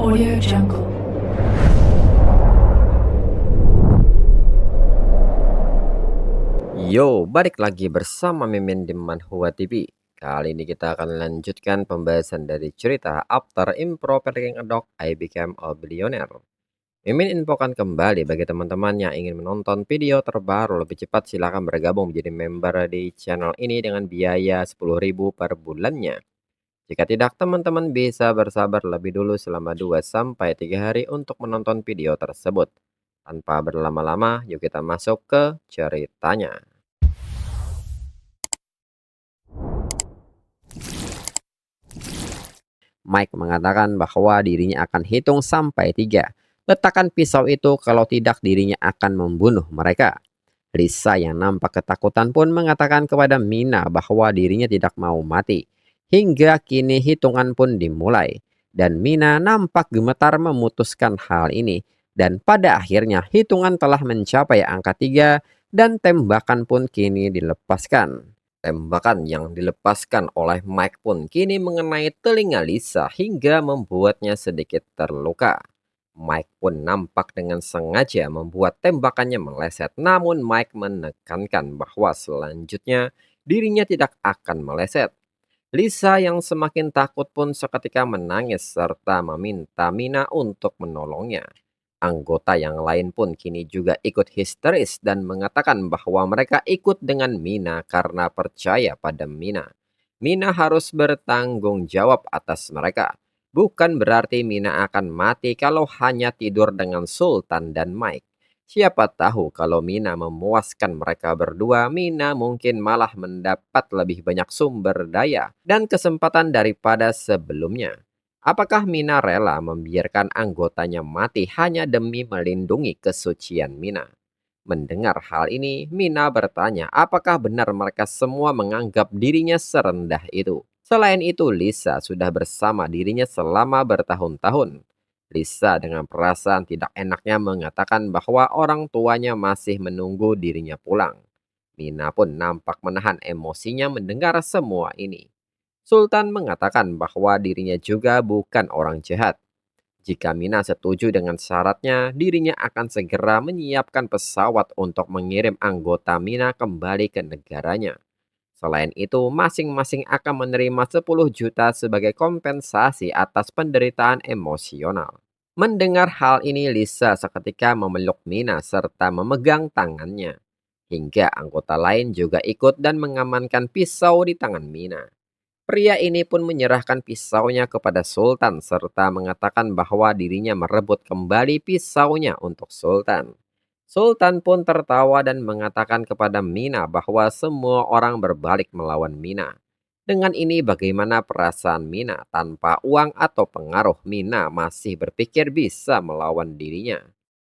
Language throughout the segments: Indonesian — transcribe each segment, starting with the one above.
Audio Jungle. Yo, balik lagi bersama Mimin di Manhwa TV. Kali ini kita akan lanjutkan pembahasan dari cerita After Improving a Dog, I Became a Billionaire. Mimin infokan kembali bagi teman-teman yang ingin menonton video terbaru lebih cepat, silahkan bergabung menjadi member di channel ini dengan biaya 10.000 per bulannya. Jika tidak, teman-teman bisa bersabar lebih dulu selama 2 sampai 3 hari untuk menonton video tersebut. Tanpa berlama-lama, yuk kita masuk ke ceritanya. Mike mengatakan bahwa dirinya akan hitung sampai 3. Letakkan pisau itu, kalau tidak dirinya akan membunuh mereka. Lisa yang nampak ketakutan pun mengatakan kepada Mina bahwa dirinya tidak mau mati. Hingga kini hitungan pun dimulai. Dan Mina nampak gemetar memutuskan hal ini. Dan pada akhirnya hitungan telah mencapai angka 3 dan tembakan pun kini dilepaskan. Tembakan yang dilepaskan oleh Mike pun kini mengenai telinga Lisa hingga membuatnya sedikit terluka. Mike pun nampak dengan sengaja membuat tembakannya meleset, namun Mike menekankan bahwa selanjutnya dirinya tidak akan meleset. Lisa yang semakin takut pun seketika menangis serta meminta Mina untuk menolongnya. Anggota yang lain pun kini juga ikut histeris dan mengatakan bahwa mereka ikut dengan Mina karena percaya pada Mina. Mina harus bertanggung jawab atas mereka. Bukan berarti Mina akan mati kalau hanya tidur dengan Sultan dan Mike. Siapa tahu kalau Mina memuaskan mereka berdua, Mina mungkin malah mendapat lebih banyak sumber daya dan kesempatan daripada sebelumnya. Apakah Mina rela membiarkan anggotanya mati hanya demi melindungi kesucian Mina? Mendengar hal ini, Mina bertanya apakah benar mereka semua menganggap dirinya serendah itu. Selain itu, Lisa sudah bersama dirinya selama bertahun-tahun. Lisa dengan perasaan tidak enaknya mengatakan bahwa orang tuanya masih menunggu dirinya pulang. Mina pun nampak menahan emosinya mendengar semua ini. Sultan mengatakan bahwa dirinya juga bukan orang jahat. Jika Mina setuju dengan syaratnya, dirinya akan segera menyiapkan pesawat untuk mengirim anggota Mina kembali ke negaranya. Selain itu, masing-masing akan menerima 10 juta sebagai kompensasi atas penderitaan emosional. Mendengar hal ini, Lisa seketika memeluk Mina serta memegang tangannya. Hingga anggota lain juga ikut dan mengamankan pisau di tangan Mina. Pria ini pun menyerahkan pisaunya kepada Sultan serta mengatakan bahwa dirinya merebut kembali pisaunya untuk Sultan. Sultan pun tertawa dan mengatakan kepada Mina bahwa semua orang berbalik melawan Mina. Dengan ini bagaimana perasaan Mina? Tanpa uang atau pengaruh, Mina masih berpikir bisa melawan dirinya.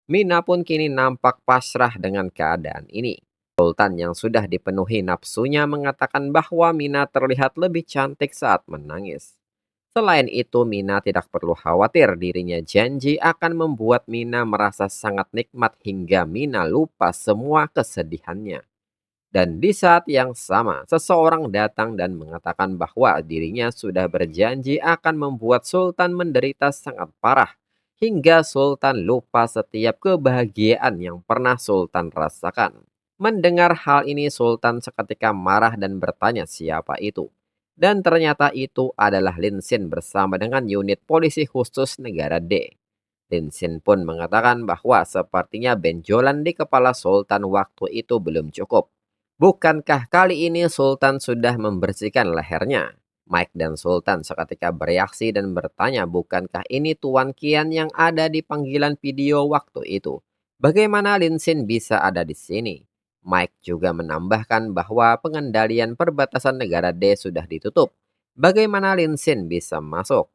Mina pun kini nampak pasrah dengan keadaan ini. Sultan yang sudah dipenuhi nafsunya mengatakan bahwa Mina terlihat lebih cantik saat menangis. Selain itu, Mina tidak perlu khawatir, dirinya janji akan membuat Mina merasa sangat nikmat hingga Mina lupa semua kesedihannya. Dan di saat yang sama, seseorang datang dan mengatakan bahwa dirinya sudah berjanji akan membuat Sultan menderita sangat parah, hingga Sultan lupa setiap kebahagiaan yang pernah Sultan rasakan. Mendengar hal ini, Sultan seketika marah dan bertanya siapa itu. Dan ternyata itu adalah Lin Xin bersama dengan unit polisi khusus negara D. Lin Xin pun mengatakan bahwa sepertinya benjolan di kepala Sultan waktu itu belum cukup. Bukankah kali ini Sultan sudah membersihkan lehernya? Mike dan Sultan seketika bereaksi dan bertanya bukankah ini Tuan Qian yang ada di panggilan video waktu itu? Bagaimana Lin Xin bisa ada di sini? Mike juga menambahkan bahwa pengendalian perbatasan negara D sudah ditutup. Bagaimana Lin Xin bisa masuk?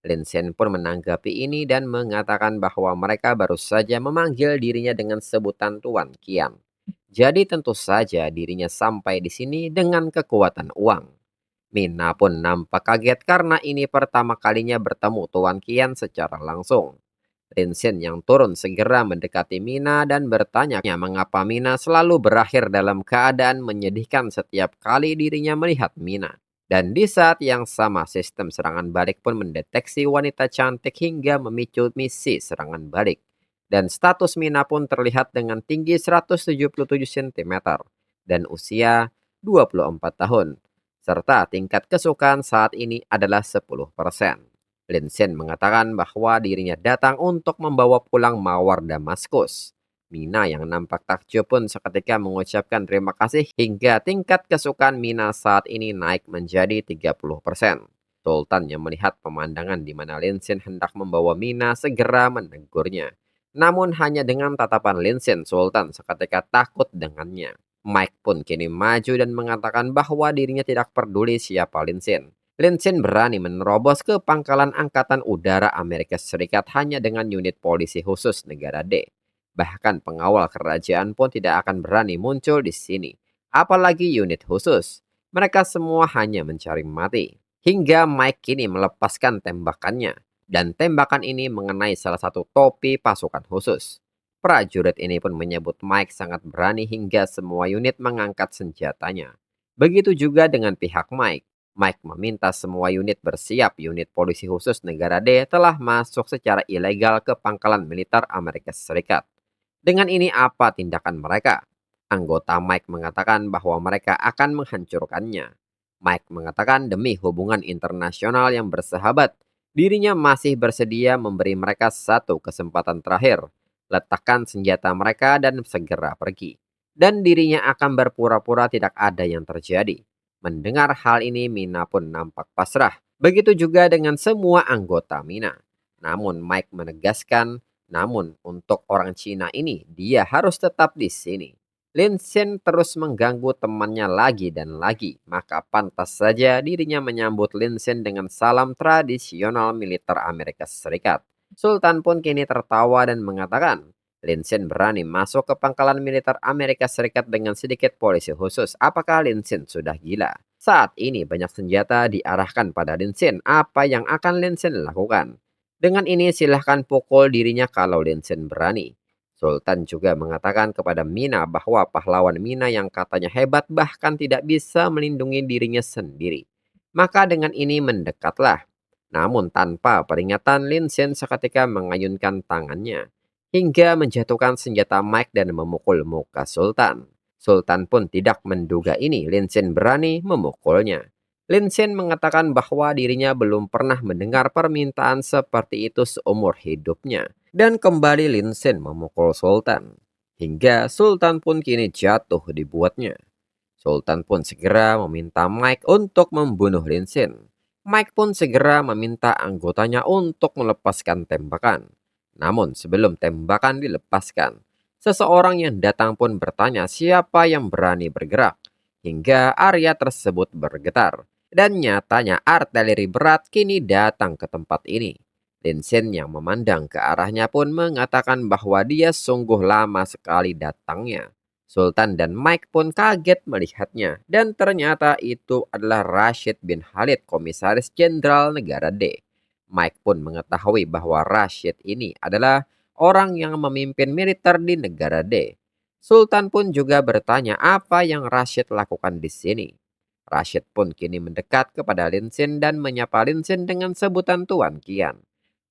Lin Xin pun menanggapi ini dan mengatakan bahwa mereka baru saja memanggil dirinya dengan sebutan Tuan Qian. Jadi tentu saja dirinya sampai di sini dengan kekuatan uang. Mina pun nampak kaget karena ini pertama kalinya bertemu Tuan Qian secara langsung. Lin Xin yang turun segera mendekati Mina dan bertanya mengapa Mina selalu berakhir dalam keadaan menyedihkan setiap kali dirinya melihat Mina. Dan di saat yang sama, sistem serangan balik pun mendeteksi wanita cantik hingga memicu misi serangan balik. Dan status Mina pun terlihat dengan tinggi 177 cm dan usia 24 tahun. Serta tingkat kesukaan saat ini adalah 10%. Linsen mengatakan bahwa dirinya datang untuk membawa pulang mawar Damaskus. Mina yang nampak takjub pun seketika mengucapkan terima kasih hingga tingkat kesukaan Mina saat ini naik menjadi 30%. Sultan yang melihat pemandangan di mana Linsen hendak membawa Mina segera menegurnya. Namun hanya dengan tatapan Linsen, Sultan seketika takut dengannya. Mike pun kini maju dan mengatakan bahwa dirinya tidak peduli siapa Linsen. Linsen berani menerobos ke pangkalan Angkatan Udara Amerika Serikat hanya dengan unit polisi khusus negara D. Bahkan pengawal kerajaan pun tidak akan berani muncul di sini. Apalagi unit khusus. Mereka semua hanya mencari mati. Hingga Mike kini melepaskan tembakannya. Dan tembakan ini mengenai salah satu topi pasukan khusus. Prajurit ini pun menyebut Mike sangat berani hingga semua unit mengangkat senjatanya. Begitu juga dengan pihak Mike. Mike meminta semua unit bersiap. Unit polisi khusus negara D telah masuk secara ilegal ke pangkalan militer Amerika Serikat. Dengan ini apa tindakan mereka? Anggota Mike mengatakan bahwa mereka akan menghancurkannya. Mike mengatakan demi hubungan internasional yang bersahabat, dirinya masih bersedia memberi mereka satu kesempatan terakhir. Letakkan senjata mereka dan segera pergi. Dan dirinya akan berpura-pura tidak ada yang terjadi. Mendengar hal ini, Mina pun nampak pasrah. Begitu juga dengan semua anggota Mina. Namun Mike menegaskan, namun untuk orang Cina ini, dia harus tetap di sini. Lin Shen terus mengganggu temannya lagi dan lagi, maka pantas saja dirinya menyambut Lin Shen dengan salam tradisional militer Amerika Serikat. Sultan pun kini tertawa dan mengatakan, Lin Shen berani masuk ke pangkalan militer Amerika Serikat dengan sedikit polisi khusus. Apakah Lin Shen sudah gila? Saat ini banyak senjata diarahkan pada Lin Shen. Apa yang akan Lin Shen lakukan? Dengan ini silahkan pukul dirinya kalau Lin Shen berani. Sultan juga mengatakan kepada Mina bahwa pahlawan Mina yang katanya hebat bahkan tidak bisa melindungi dirinya sendiri. Maka dengan ini mendekatlah. Namun tanpa peringatan, Lin Shen seketika mengayunkan tangannya hingga menjatuhkan senjata Mike dan memukul muka Sultan. Sultan pun tidak menduga ini Lin Shen berani memukulnya. Lin Shen mengatakan bahwa dirinya belum pernah mendengar permintaan seperti itu seumur hidupnya. Dan kembali Lin Shen memukul Sultan. Hingga Sultan pun kini jatuh dibuatnya. Sultan pun segera meminta Mike untuk membunuh Lin Shen. Mike pun segera meminta anggotanya untuk melepaskan tembakan. Namun sebelum tembakan dilepaskan, seseorang yang datang pun bertanya siapa yang berani bergerak. Hingga area tersebut bergetar. Dan nyatanya artileri berat kini datang ke tempat ini. Lin Shen yang memandang ke arahnya pun mengatakan bahwa dia sungguh lama sekali datangnya. Sultan dan Mike pun kaget melihatnya. Dan ternyata itu adalah Rashid bin Khalid, komisaris jenderal negara D. Mike pun mengetahui bahwa Rashid ini adalah orang yang memimpin militer di negara D. Sultan pun juga bertanya apa yang Rashid lakukan di sini. Rashid pun kini mendekat kepada Lin Shen dan menyapa Lin Shen dengan sebutan Tuan Qian.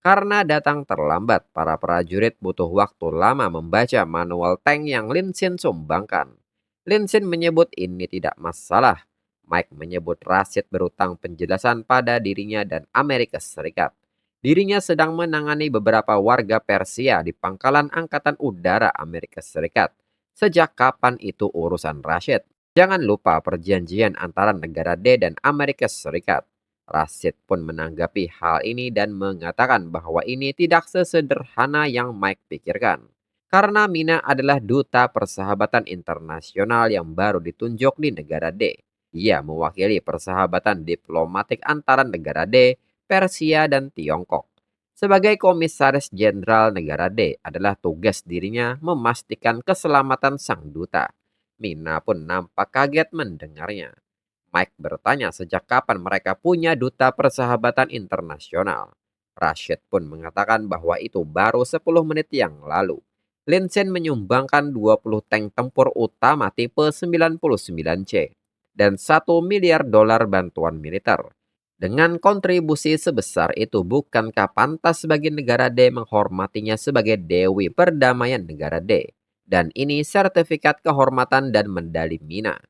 Karena datang terlambat, para prajurit butuh waktu lama membaca manual tank yang Lin Shen sumbangkan. Lin Shen menyebut ini tidak masalah. Mike menyebut Rashid berutang penjelasan pada dirinya dan Amerika Serikat. Dirinya sedang menangani beberapa warga Persia di pangkalan Angkatan Udara Amerika Serikat. Sejak kapan itu urusan Rashid? Jangan lupa perjanjian antara negara D dan Amerika Serikat. Rashid pun menanggapi hal ini dan mengatakan bahwa ini tidak sesederhana yang Mike pikirkan. Karena Mina adalah duta persahabatan internasional yang baru ditunjuk di negara D. Ia mewakili persahabatan diplomatik antara negara D, Persia, dan Tiongkok. Sebagai komisaris jenderal negara D adalah tugas dirinya memastikan keselamatan sang duta. Mina pun nampak kaget mendengarnya. Mike bertanya sejak kapan mereka punya duta persahabatan internasional. Rashid pun mengatakan bahwa itu baru 10 menit yang lalu. Lin Shen menyumbangkan 20 tank tempur utama tipe 99C. dan $1 miliar bantuan militer. Dengan kontribusi sebesar itu, bukankah pantas bagi negara D menghormatinya sebagai Dewi Perdamaian Negara D? Dan ini sertifikat kehormatan dan medali Mina.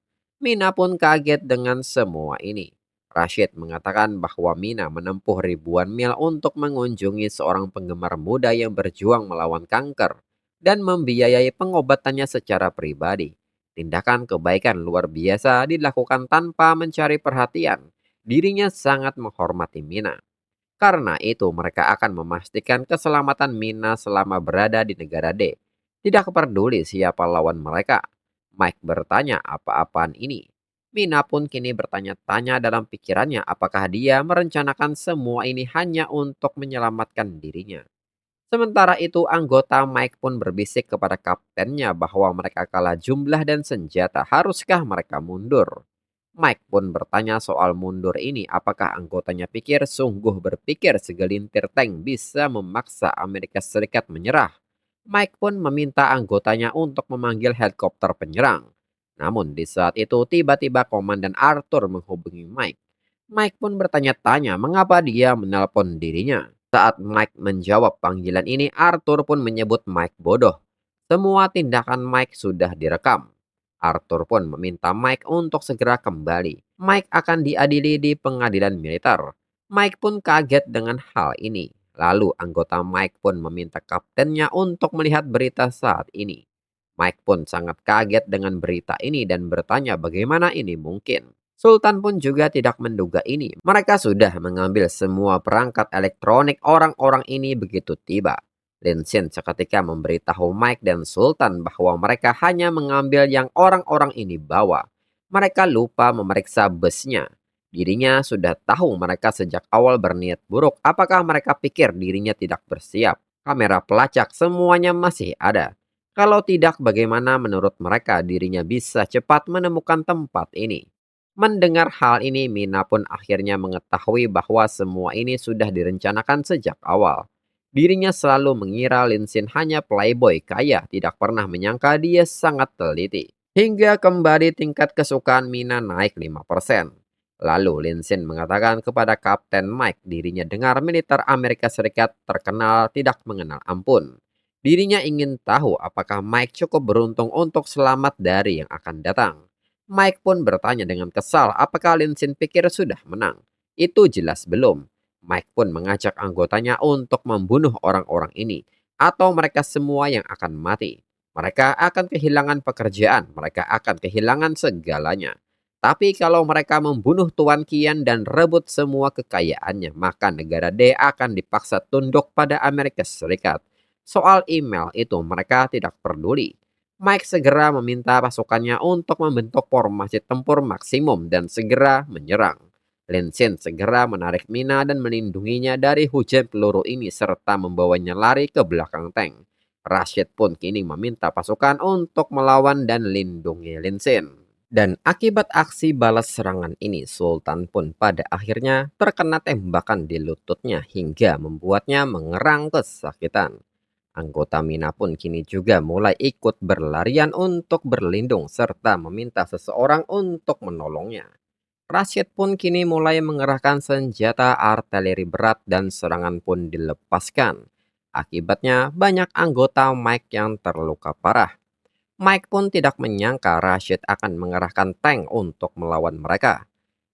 Mina pun kaget dengan semua ini. Rashid mengatakan bahwa Mina menempuh ribuan mil untuk mengunjungi seorang penggemar muda yang berjuang melawan kanker dan membiayai pengobatannya secara pribadi. Tindakan kebaikan luar biasa dilakukan tanpa mencari perhatian. Dirinya sangat menghormati Mina. Karena itu mereka akan memastikan keselamatan Mina selama berada di negara D. Tidak peduli siapa lawan mereka. Mike bertanya apa-apaan ini. Mina pun kini bertanya-tanya dalam pikirannya apakah dia merencanakan semua ini hanya untuk menyelamatkan dirinya. Sementara itu anggota Mike pun berbisik kepada kaptennya bahwa mereka kalah jumlah dan senjata. Haruskah mereka mundur? Mike pun bertanya soal mundur ini, apakah anggotanya pikir sungguh berpikir segelintir tank bisa memaksa Amerika Serikat menyerah. Mike pun meminta anggotanya untuk memanggil helikopter penyerang. Namun di saat itu tiba-tiba Komandan Arthur menghubungi Mike. Mike pun bertanya-tanya mengapa dia menelpon dirinya. Saat Mike menjawab panggilan ini, Arthur pun menyebut Mike bodoh. Semua tindakan Mike sudah direkam. Arthur pun meminta Mike untuk segera kembali. Mike akan diadili di pengadilan militer. Mike pun kaget dengan hal ini. Lalu anggota Mike pun meminta kaptennya untuk melihat berita saat ini. Mike pun sangat kaget dengan berita ini dan bertanya bagaimana ini mungkin. Sultan pun juga tidak menduga ini. Mereka sudah mengambil semua perangkat elektronik orang-orang ini begitu tiba. Lin Xin seketika memberitahu Mike dan Sultan bahwa mereka hanya mengambil yang orang-orang ini bawa. Mereka lupa memeriksa busnya. Dirinya sudah tahu mereka sejak awal berniat buruk. Apakah mereka pikir dirinya tidak bersiap? Kamera pelacak semuanya masih ada. Kalau tidak, bagaimana menurut mereka dirinya bisa cepat menemukan tempat ini? Mendengar hal ini, Mina pun akhirnya mengetahui bahwa semua ini sudah direncanakan sejak awal. Dirinya selalu mengira Lin Xin hanya playboy kaya, tidak pernah menyangka dia sangat teliti. Hingga kembali tingkat kesukaan Mina naik 5%. Lalu Lin Xin mengatakan kepada Kapten Mike dirinya dengar militer Amerika Serikat terkenal tidak mengenal ampun. Dirinya ingin tahu apakah Mike cukup beruntung untuk selamat dari yang akan datang. Mike pun bertanya dengan kesal apakah Lin Xin pikir sudah menang. Itu jelas belum. Mike pun mengajak anggotanya untuk membunuh orang-orang ini, atau mereka semua yang akan mati. Mereka akan kehilangan pekerjaan, mereka akan kehilangan segalanya. Tapi kalau mereka membunuh Tuan Qian dan rebut semua kekayaannya, maka negara D akan dipaksa tunduk pada Amerika Serikat. Soal email itu mereka tidak peduli. Mike segera meminta pasukannya untuk membentuk formasi tempur maksimum dan segera menyerang. Lin Xin segera menarik Mina dan melindunginya dari hujan peluru ini serta membawanya lari ke belakang tank. Rashid pun kini meminta pasukan untuk melawan dan lindungi Lin Xin. Dan akibat aksi balas serangan ini, Sultan pun pada akhirnya terkena tembakan di lututnya hingga membuatnya mengerang kesakitan. Anggota Mina pun kini juga mulai ikut berlarian untuk berlindung serta meminta seseorang untuk menolongnya. Rashid pun kini mulai mengerahkan senjata artileri berat dan serangan pun dilepaskan. Akibatnya banyak anggota Mike yang terluka parah. Mike pun tidak menyangka Rashid akan mengerahkan tank untuk melawan mereka.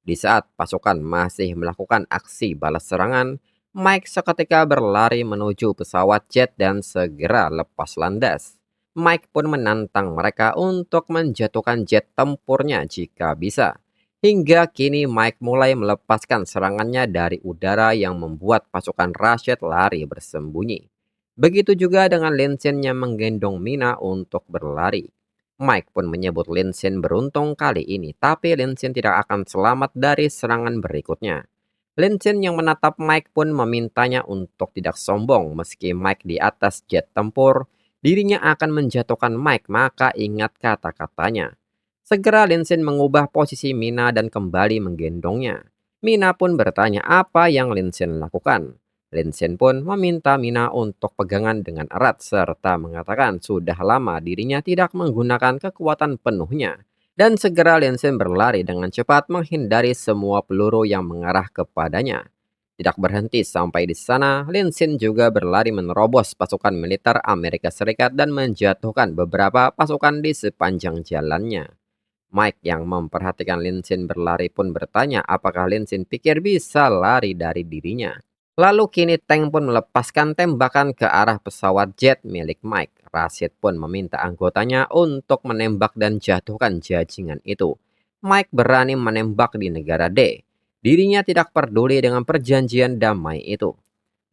Di saat pasukan masih melakukan aksi balas serangan, Mike seketika berlari menuju pesawat jet dan segera lepas landas. Mike pun menantang mereka untuk menjatuhkan jet tempurnya jika bisa. Hingga kini Mike mulai melepaskan serangannya dari udara yang membuat pasukan Rashid lari bersembunyi. Begitu juga dengan Lin Xin yang menggendong Mina untuk berlari. Mike pun menyebut Lin Xin beruntung kali ini, tapi Lin Xin tidak akan selamat dari serangan berikutnya. Lin Xin yang menatap Mike pun memintanya untuk tidak sombong meski Mike di atas jet tempur, dirinya akan menjatuhkan Mike maka ingat kata-katanya. Segera Lin Xin mengubah posisi Mina dan kembali menggendongnya. Mina pun bertanya apa yang Lin Xin lakukan. Lin Xin pun meminta Mina untuk pegangan dengan erat serta mengatakan sudah lama dirinya tidak menggunakan kekuatan penuhnya. Dan segera Linsin berlari dengan cepat menghindari semua peluru yang mengarah kepadanya. Tidak berhenti sampai di sana, Linsin juga berlari menerobos pasukan militer Amerika Serikat dan menjatuhkan beberapa pasukan di sepanjang jalannya. Mike yang memperhatikan Linsin berlari pun bertanya apakah Linsin pikir bisa lari dari dirinya. Lalu kini tank pun melepaskan tembakan ke arah pesawat jet milik Mike. Rashid pun meminta anggotanya untuk menembak dan jatuhkan jajingan itu. Mike berani menembak di negara D. Dirinya tidak peduli dengan perjanjian damai itu.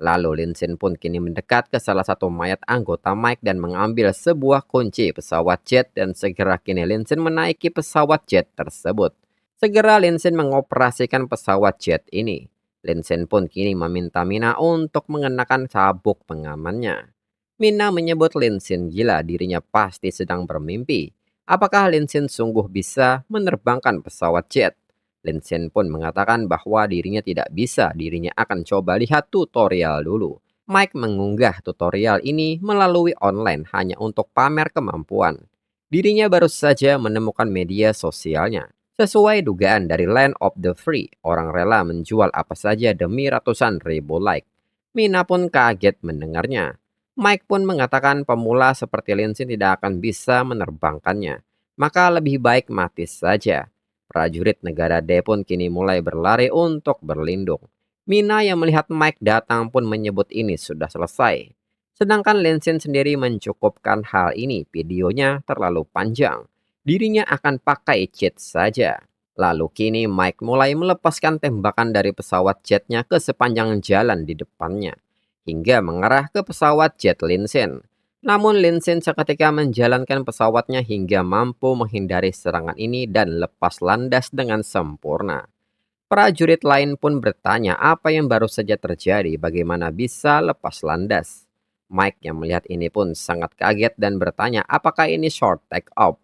Lalu Linsin pun kini mendekat ke salah satu mayat anggota Mike dan mengambil sebuah kunci pesawat jet dan segera kini Linsin menaiki pesawat jet tersebut. Segera Linsin mengoperasikan pesawat jet ini. Linsin pun kini meminta Mina untuk mengenakan sabuk pengamannya. Mina menyebut Linsin gila, dirinya pasti sedang bermimpi. Apakah Linsin sungguh bisa menerbangkan pesawat jet? Linsin pun mengatakan bahwa dirinya tidak bisa, dirinya akan coba lihat tutorial dulu. Mike mengunggah tutorial ini melalui online hanya untuk pamer kemampuan. Dirinya baru saja menemukan media sosialnya. Sesuai dugaan dari Land of the Free, orang rela menjual apa saja demi ratusan ribu like. Mina pun kaget mendengarnya. Mike pun mengatakan pemula seperti Linsin tidak akan bisa menerbangkannya. Maka lebih baik mati saja. Prajurit negara D pun kini mulai berlari untuk berlindung. Mina yang melihat Mike datang pun menyebut ini sudah selesai. Sedangkan Linsin sendiri mencukupkan hal ini, videonya terlalu panjang. Dirinya akan pakai cheat saja. Lalu kini Mike mulai melepaskan tembakan dari pesawat jetnya ke sepanjang jalan di depannya. Hingga mengarah ke pesawat jet Linsin. Namun Linsin seketika menjalankan pesawatnya hingga mampu menghindari serangan ini dan lepas landas dengan sempurna. Prajurit lain pun bertanya apa yang baru saja terjadi, bagaimana bisa lepas landas. Mike yang melihat ini pun sangat kaget dan bertanya apakah ini short take off.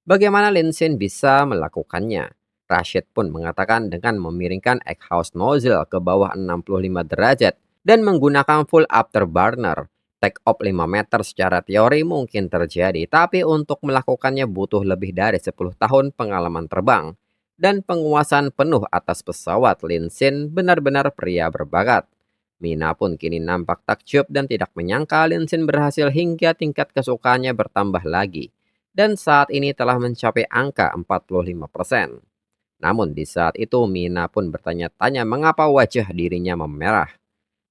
Bagaimana Linsin bisa melakukannya? Rashid pun mengatakan dengan memiringkan exhaust nozzle ke bawah 65 derajat dan menggunakan full afterburner. Take off 5 meter secara teori mungkin terjadi, tapi untuk melakukannya butuh lebih dari 10 tahun pengalaman terbang. Dan penguasaan penuh atas pesawat. Linsin benar-benar pria berbakat. Mina pun kini nampak takjub dan tidak menyangka Linsin berhasil hingga tingkat kesukaannya bertambah lagi dan saat ini telah mencapai angka 45%. Namun di saat itu Mina pun bertanya-tanya mengapa wajah dirinya memerah.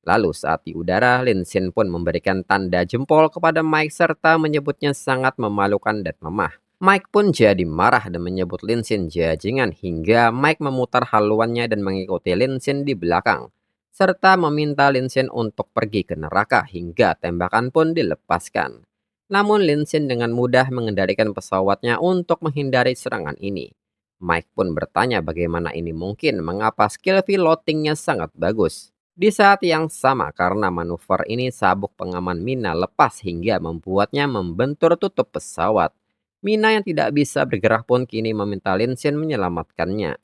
Lalu saat di udara, Linsin pun memberikan tanda jempol kepada Mike serta menyebutnya sangat memalukan dan lemah. Mike pun jadi marah dan menyebut Linsin jajingan hingga Mike memutar haluannya dan mengikuti Linsin di belakang. Serta meminta Linsin untuk pergi ke neraka hingga tembakan pun dilepaskan. Namun Linsin dengan mudah mengendalikan pesawatnya untuk menghindari serangan ini. Mike pun bertanya bagaimana ini mungkin, mengapa skill pilotingnya sangat bagus. Di saat yang sama karena manuver ini sabuk pengaman Mina lepas hingga membuatnya membentur tutup pesawat. Mina yang tidak bisa bergerak pun kini meminta Linsin menyelamatkannya.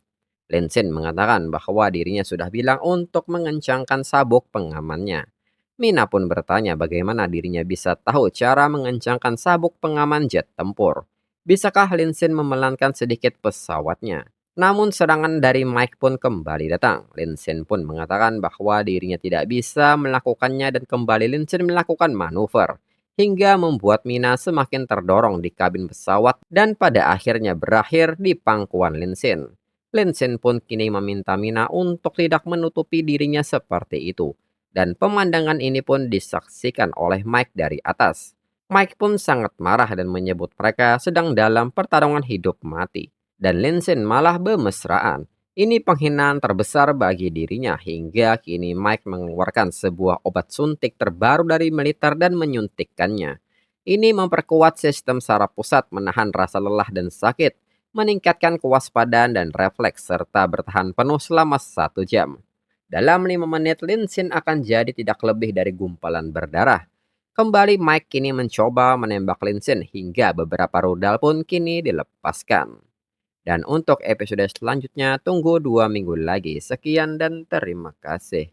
Linsin mengatakan bahwa dirinya sudah bilang untuk mengencangkan sabuk pengamannya. Mina pun bertanya bagaimana dirinya bisa tahu cara mengencangkan sabuk pengaman jet tempur. Bisakah Linsin memelankan sedikit pesawatnya? Namun serangan dari Mike pun kembali datang. Linsin pun mengatakan bahwa dirinya tidak bisa melakukannya dan kembali Linsin melakukan manuver. Hingga membuat Mina semakin terdorong di kabin pesawat dan pada akhirnya berakhir di pangkuan Linsin. Linsin pun kini meminta Mina untuk tidak menutupi dirinya seperti itu. Dan pemandangan ini pun disaksikan oleh Mike dari atas. Mike pun sangat marah dan menyebut mereka sedang dalam pertarungan hidup mati. Dan Linsin malah bermesraan. Ini penghinaan terbesar bagi dirinya hingga kini Mike mengeluarkan sebuah obat suntik terbaru dari militer dan menyuntikkannya. Ini memperkuat sistem saraf pusat menahan rasa lelah dan sakit, meningkatkan kewaspadaan dan refleks serta bertahan penuh selama 1 jam. Dalam 5 menit Linsin akan jadi tidak lebih dari gumpalan berdarah. Kembali Mike kini mencoba menembak Linsin hingga beberapa rudal pun kini dilepaskan. Dan untuk episode selanjutnya tunggu 2 minggu lagi. Sekian dan terima kasih.